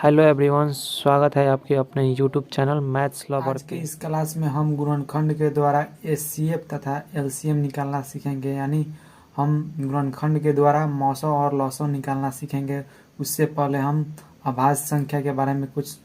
Hello everyone, स्वागत है आपके अपने यूट्यूब चैनल मैथ्स लवर आज के पे। इस क्लास में हम गुणनखंड के द्वारा एचसीएफ तथा एलसीएम निकालना सीखेंगे। यानी हम गुणनखंड के द्वारा मौसों और लौसों निकालना सीखेंगे। उससे पहले हम अभाज्य संख्या के बारे में कुछ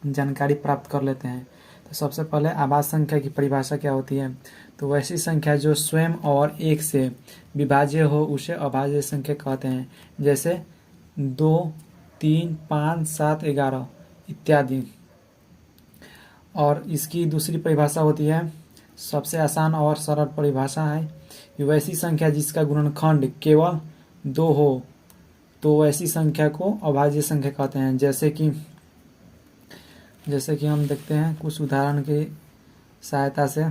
जानकारी प्राप्त कर लेते हैं। तो सबसे पहले अभाज्य संख्या की परिभाषा क्या होती है। तो वैसी संख्या जो स्वयं और एक से विभाज्य हो उसे अभाज्य संख्या कहते हैं। जैसे 2, 3, 5, 7, 11 इत्यादि। और इसकी दूसरी परिभाषा होती है, सबसे आसान और सरल परिभाषा है कि वैसी संख्या जिसका गुणनखंड केवल 2 हो तो वैसी संख्या को अभाज्य संख्या कहते हैं। जैसे कि हम देखते हैं कुछ उदाहरण की सहायता से।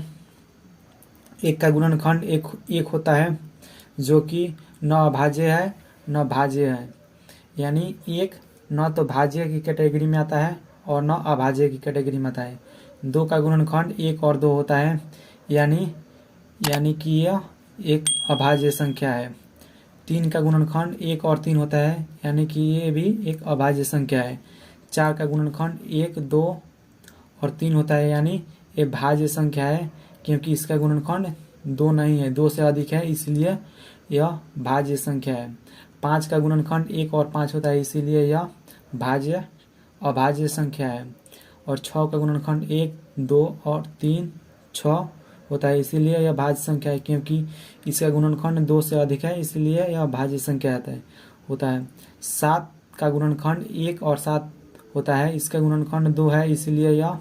एक का गुणनखंड एक होता है जो कि न अभाज्य है न भाज्य है। यानी एक न तो भाज्य की कैटेगरी में आता है और न अभाज्य की कैटेगरी में आता है। 2 का गुणनखंड 1 और 2 होता है, यानी कि यह एक अभाज्य संख्या है। 3 का गुणनखंड 1 और 3 होता है, यानी कि ये भी एक अभाज्य संख्या है। 4 का गुणनखंड 1, 2 और 3 होता है, यानी ये भाज्य संख्या है क्योंकि इसका गुणनखंड 2 नहीं है, 2 से अधिक है, इसलिए यह भाज्य संख्या है। 5 का गुणनखंड 1 और 5 होता है, इसीलिए यह अभाज्य संख्या है। और 6 का गुणनखंड 1, 2 और 3, 6 होता है, इसीलिए यह भाज्य संख्या है क्योंकि इसका गुणनखंड 2 से अधिक है, इसलिए यह भाज्य संख्या होता है। 7 का गुणनखंड 1 और 7 होता है, इसका गुणनखंड 2 है, इसलिए यह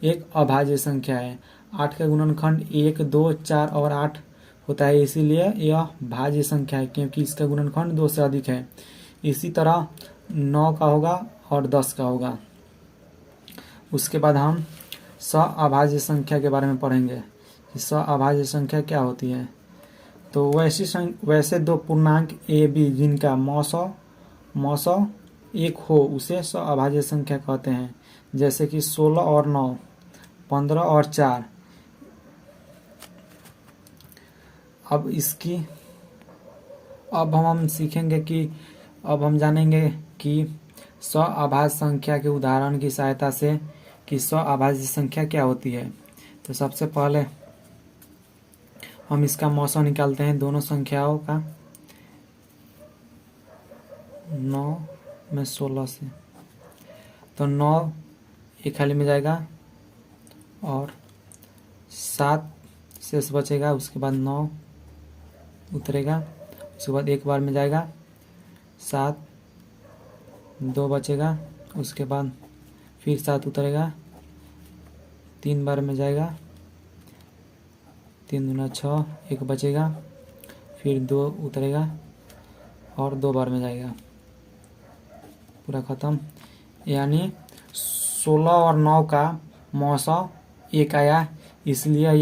एक अभाज्य संख्या है। 8 का गुणनखंड 1, 2, 4 और 8 होता है, इसीलिए यह भाज्य संख्या है क्योंकि इसका गुणनखंड 2 से अधिक है। इसी तरह 9 का होगा और 10 का होगा। उसके बाद हम अभाज्य संख्या के बारे में पढ़ेंगे कि अभाज्य संख्या क्या होती है। तो वैसे दो पूर्णांक ए बी जिनका मौसौ एक हो उसे अभाज्य संख्या कहते हैं। जैसे कि 16 और 9, 15 और 4। अब हम जानेंगे कि अभाज्य संख्या के उदाहरण की सहायता से कि अभाज्य संख्या क्या होती है। तो सबसे पहले हम इसका मौसम निकालते हैं दोनों संख्याओं का। 9 में 16 से, तो 9 एक खाली में जाएगा और 7 शेष बचेगा। उसके बाद 9 उतरेगा, उसके बाद एक बार में जाएगा, 7 2 बचेगा, उसके बाद फिर 7 उतरेगा, 3 बार में जाएगा, 3 दूना 6, 1 बचेगा, फिर 2 उतरेगा और 2 बार में जाएगा, पूरा खत्म। यानी 16 और 9 का मौसम एक आया, इसलिए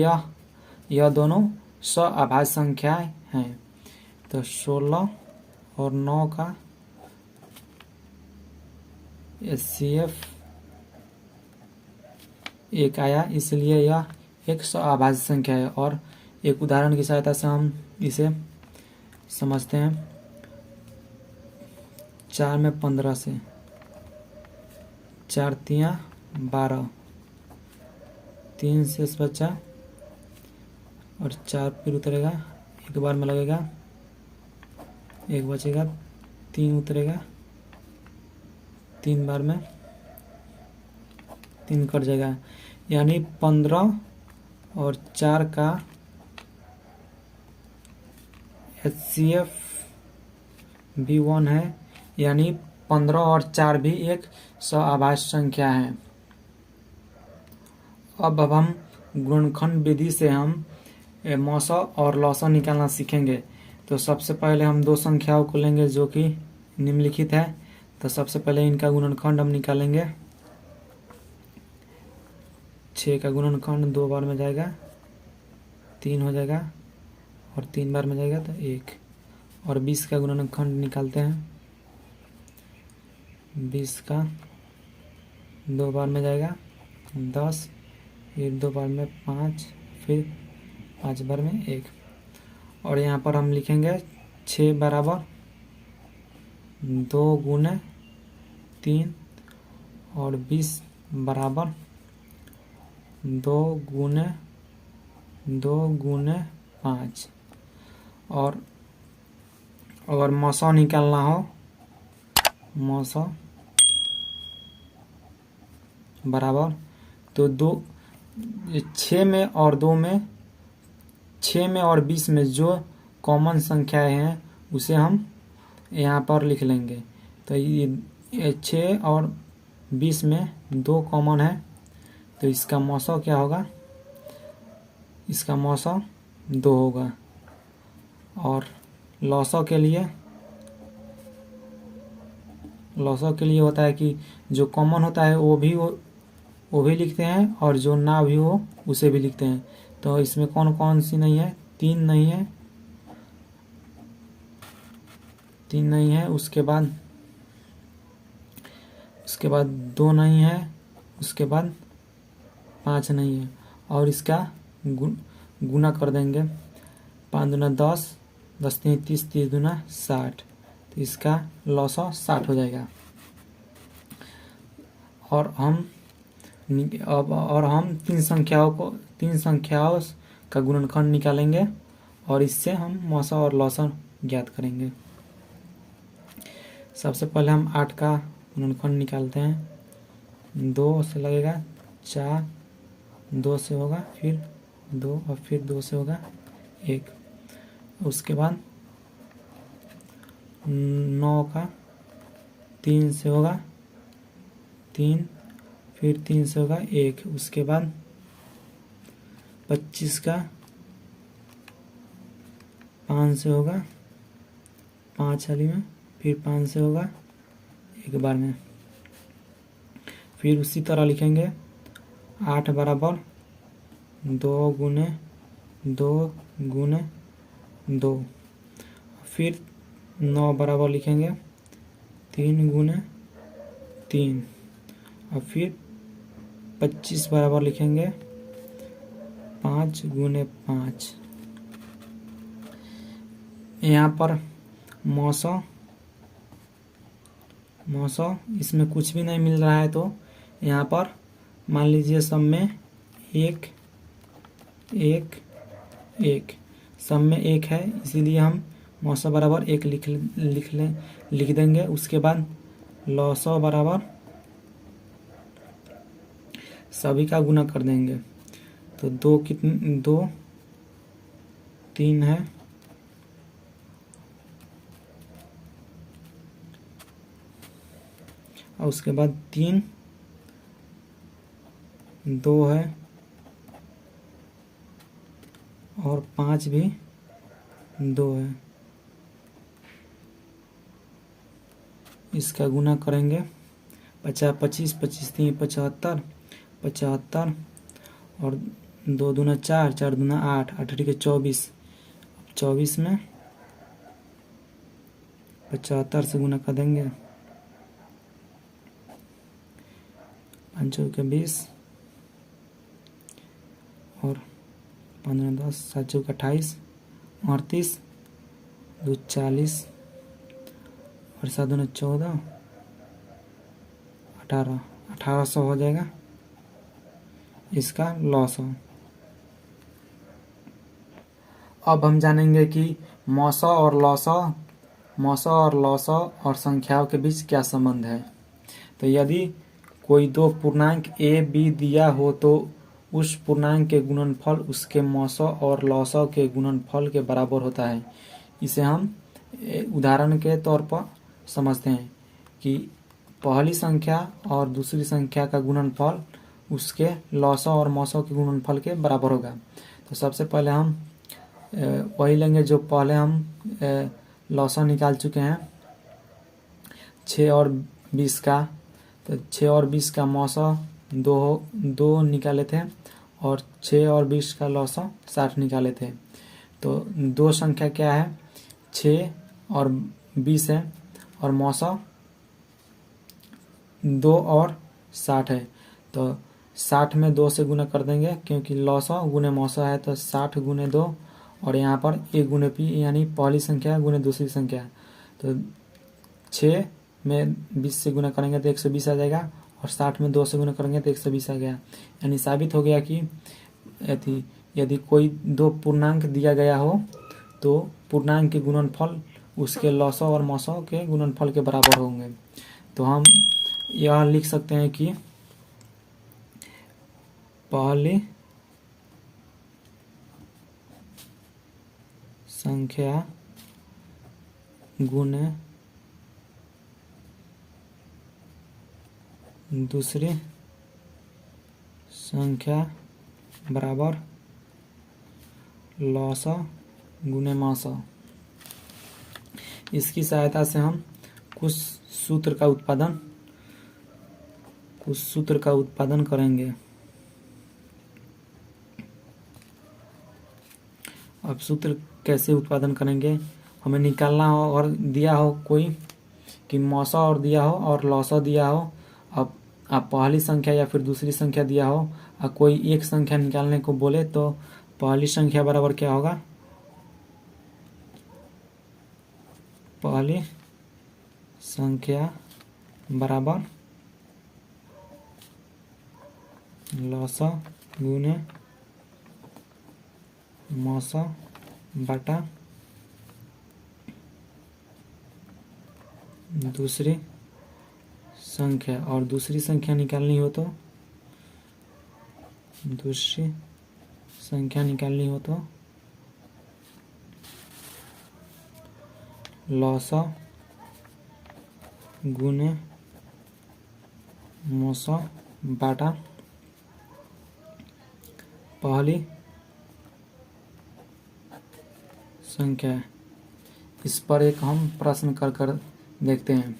यह दोनों अभाज्य संख्याएं हैं। तो 16 और 9 का एचसीएफ एक आया, इसलिए यह एक अभाज्य संख्या है। और एक उदाहरण की सहायता से हम इसे समझते हैं। 4 में 15 से, 4 तिया 12, 3 शेष बचा और 4 फिर उतरेगा, एक बार में लगेगा, 1 बचेगा, 3 उतरेगा, 3 बार में 3 कट जाएगा। यानी 15 और 4 का एचसीएफ भी 1 है, यानी 15 और 4 भी एक अभाज्य संख्या है। अब हम गुणनखंड विधि से हम मौसम और लौसम निकालना सीखेंगे। तो सबसे पहले हम दो संख्याओं को लेंगे जो कि निम्नलिखित है। तो सबसे पहले इनका गुणनखंड हम निकालेंगे। 6 का गुणनखंड 2 बार में जाएगा, 3 हो जाएगा, और 3 बार में जाएगा तो 1। और 20 का गुणनखंड निकालते हैं। 20 का 2 बार में जाएगा 10, फिर 2 बार में 5, फिर 5 बार में 1। और यहाँ पर हम लिखेंगे 6 बराबर 2 गुने 3 और 20 बराबर 2 गुने 5। और अगर मौसा निकालना हो, मौसा बराबर तो 6 में और 20 में जो कॉमन संख्याएं हैं उसे हम यहाँ पर लिख लेंगे। तो ये 6 और 20 में 2 कॉमन है, तो इसका मौसा क्या होगा, इसका मौसा 2 होगा। और लौसा के लिए होता है कि जो कॉमन होता है वो भी लिखते हैं, और जो ना भी हो उसे भी लिखते हैं। तो इसमें कौन कौन सी नहीं है, 3 नहीं है, 3 नहीं है, उसके बाद 2 नहीं है, उसके बाद 5 नहीं है। और इसका गुना कर देंगे, 5 दूना 10, 10 तीन 30, 30 दूना 60। तो इसका लौसा 60 हो जाएगा। और हम तीन संख्याओं का गुणनखंड निकालेंगे, और इससे हम मौसा और लौसा ज्ञात करेंगे। सबसे पहले हम 8 का गुणनखंड निकालते हैं। 2 से लगेगा 4, 2 से होगा फिर 2, और फिर 2 से होगा 1। उसके बाद 9 का 3 से होगा 3, फिर 3 से होगा 1। उसके बाद 25 का 5 से होगा 5 वाली में, फिर 5 से होगा एक बार में। फिर उसी तरह लिखेंगे 8 बराबर 2 गुने 2 गुने 2। फिर 9 बराबर लिखेंगे 3 गुने 3। और फिर 25 बराबर लिखेंगे 5 गुने 5। यहाँ पर मौसा इसमें कुछ भी नहीं मिल रहा है, तो यहाँ पर मान लीजिए सब में 1 1 1, सब में 1 है, इसीलिए हम मौसा बराबर 1 लिख देंगे। उसके बाद लौसा बराबर सभी का गुना कर देंगे। तो 2 3 है, और उसके बाद 3 2 है, और 5 भी 2 है। इसका गुना करेंगे 25 25 3 75 75, और 2 दूना 4 4 दूना 8 8 के 24 24 में 75 से गुना कर देंगे। 5 के 20, और 15 10 7 के 28 38 2 40, और 7 दूना 14 18 1800 हो जाएगा इसका लॉस हो। अब हम जानेंगे कि मौसा और लौसा और संख्याओं के बीच क्या संबंध है। तो यदि कोई दो पूर्णांक a b दिया हो तो उस पूर्णांक के गुणनफल उसके मौसा और लौसा के गुणनफल के बराबर होता है। इसे हम उदाहरण के तौर पर समझते हैं कि पहली संख्या और दूसरी संख्या का गुणनफल उसके लौसा और मौसा के गुणनफल के बराबर होगा। तो सबसे पहले हम वही लेंगे जो पहले हम लौसा निकाल चुके हैं 6 और 20 का। तो 6 और 20 का मौसा 2 निकाले थे, और 6 और 20 का लौसा 60 निकाले थे। तो दो संख्या क्या है, 6 और 20 है, और मौसा 2 और 60 है। तो 60 में 2 से गुना कर देंगे, क्योंकि लौसा गुने मौसा है, तो 60 गुने 2, और यहाँ पर a गुने p यानी पहली संख्या गुने दूसरी संख्या। तो 6 में 20 से गुना करेंगे तो 120 आ जाएगा, और 60 में 2 से गुना करेंगे तो 120 आ गया। यानी साबित हो गया कि यदि कोई दो पूर्णांक दिया गया हो तो पूर्णांक के गुणनफल उसके लसों और मसों के गुणनफल के बराबर होंगे। तो हम यह लिख सकते हैं कि पहली संख्या गुने दूसरी संख्या बराबर लॉसा गुने मासा। इसकी सहायता से हम कुछ सूत्र का उत्पादन करेंगे। अब सूत्र कैसे उत्पादन करेंगे, हमें निकालना हो और दिया हो कोई कि मौसा और दिया हो और लौसा दिया हो। अब आप पहली संख्या या फिर दूसरी संख्या दिया हो और कोई एक संख्या निकालने को बोले तो पहली संख्या बराबर क्या होगा, पहली संख्या बराबर लौसा गुने मौसा बटा दूसरी संख्या। और दूसरी संख्या निकालनी हो तो लौसा गुने मौसा बटा पहली संख्या। इस पर एक हम प्रश्न कर देखते हैं।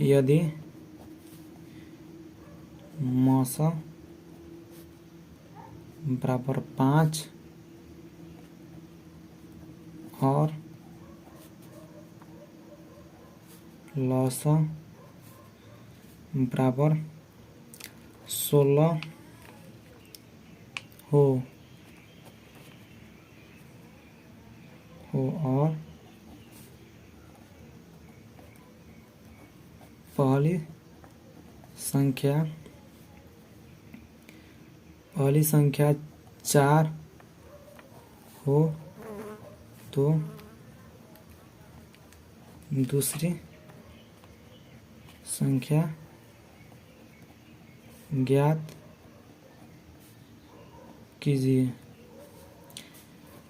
यदि मौसा बराबर 5 और लौसा बराबर 16 हो और पहली संख्या 4 हो तो दूसरी संख्या ज्ञात कीजिए।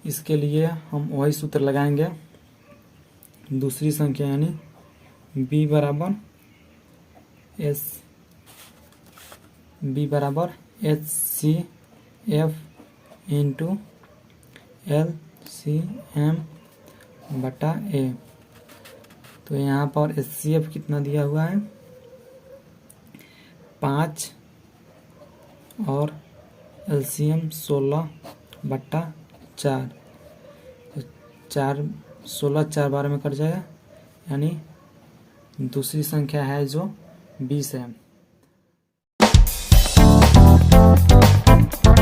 इसके लिए हम वही सूत्र लगाएंगे, दूसरी संख्या यानी b बराबर HCF इंटू LCM बटा A। तो यहाँ पर HCF कितना दिया हुआ है 5 और LCM 16 बटा 4। तो 16 4 बार में कट जाएगा, यानी दूसरी संख्या है जो 20 है।